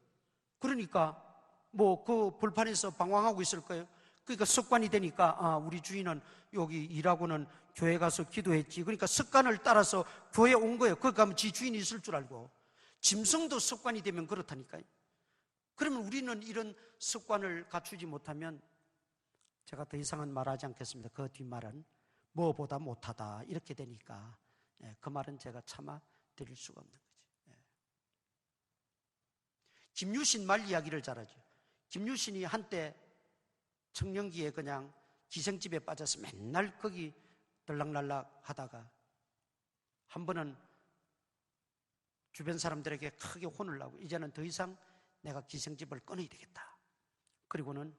[SPEAKER 1] 그러니까 뭐 그 불판에서 방황하고 있을 거예요. 그러니까 습관이 되니까 우리 주인은 여기 일하고는 교회 가서 기도했지. 그러니까 습관을 따라서 교회에 온 거예요. 거기 가면 지 주인이 있을 줄 알고. 짐승도 습관이 되면 그렇다니까요. 그러면 우리는 이런 습관을 갖추지 못하면 제가 더 이상은 말하지 않겠습니다. 그 뒷말은 뭐보다 못하다 이렇게 되니까 그 말은 제가 차마 드릴 수가 없는 거지. 김유신 말 이야기를 잘하죠. 김유신이 한때 청년기에 그냥 기생집에 빠져서 맨날 거기 들락날락 하다가 한 번은 주변 사람들에게 크게 혼을 나고 이제는 더 이상 내가 기생집을 끊어야 되겠다. 그리고는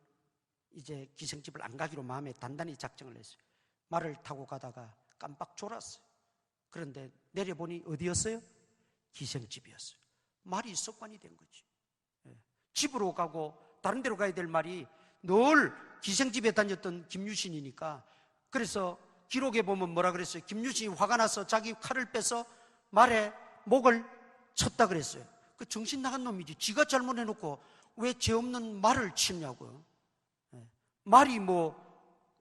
[SPEAKER 1] 이제 기생집을 안 가기로 마음에 단단히 작정을 했어요. 말을 타고 가다가 깜빡 졸았어요. 그런데 내려보니 어디였어요? 기생집이었어요. 말이 습관이 된 거지. 집으로 가고 다른 데로 가야 될 말이 늘 기생집에 다녔던 김유신이니까. 그래서 기록에 보면 뭐라 그랬어요? 김유신이 화가 나서 자기 칼을 빼서 말에 목을 쳤다 그랬어요. 그 정신 나간 놈이지. 지가 잘못해놓고 왜 죄 없는 말을 치냐고요. 말이 뭐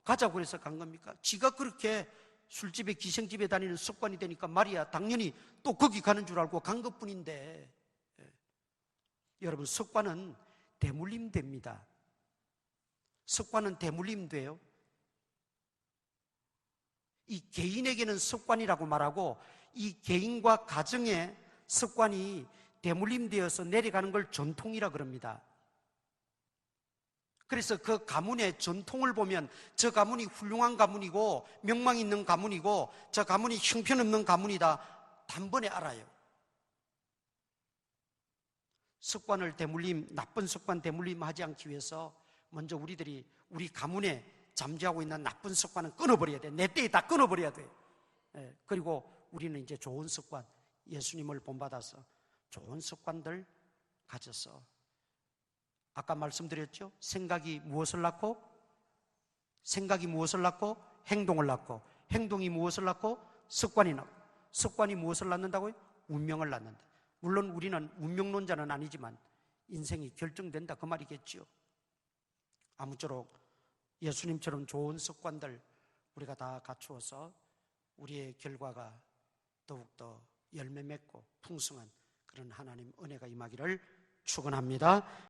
[SPEAKER 1] 가자고 해서 간 겁니까? 지가 그렇게 술집에 기생집에 다니는 습관이 되니까 말이야 당연히 또 거기 가는 줄 알고 간 것뿐인데. 여러분 습관은 대물림 됩니다. 습관은 대물림 돼요. 이 개인에게는 습관이라고 말하고 이 개인과 가정의 습관이 대물림되어서 내려가는 걸 전통이라 그럽니다. 그래서 그 가문의 전통을 보면 저 가문이 훌륭한 가문이고 명망 있는 가문이고 저 가문이 형편없는 가문이다 단번에 알아요. 습관을 나쁜 습관 대물림하지 않기 위해서 먼저 우리 가문에 잠재하고 있는 나쁜 습관은 끊어버려야 돼. 내 때에 다 끊어버려야 돼. 그리고 우리는 이제 좋은 습관, 예수님을 본받아서 좋은 습관들 가져서, 아까 말씀드렸죠? 생각이 무엇을 낳고 행동을 낳고, 행동이 무엇을 낳고 습관이 낳고, 습관이 무엇을 낳는다고요? 운명을 낳는다. 물론 우리는 운명론자는 아니지만 인생이 결정된다 그 말이겠죠. 아무쪼록 예수님처럼 좋은 습관들 우리가 다 갖추어서 우리의 결과가 더욱더 열매 맺고 풍성한 그런 하나님 은혜가 임하기를 축원합니다.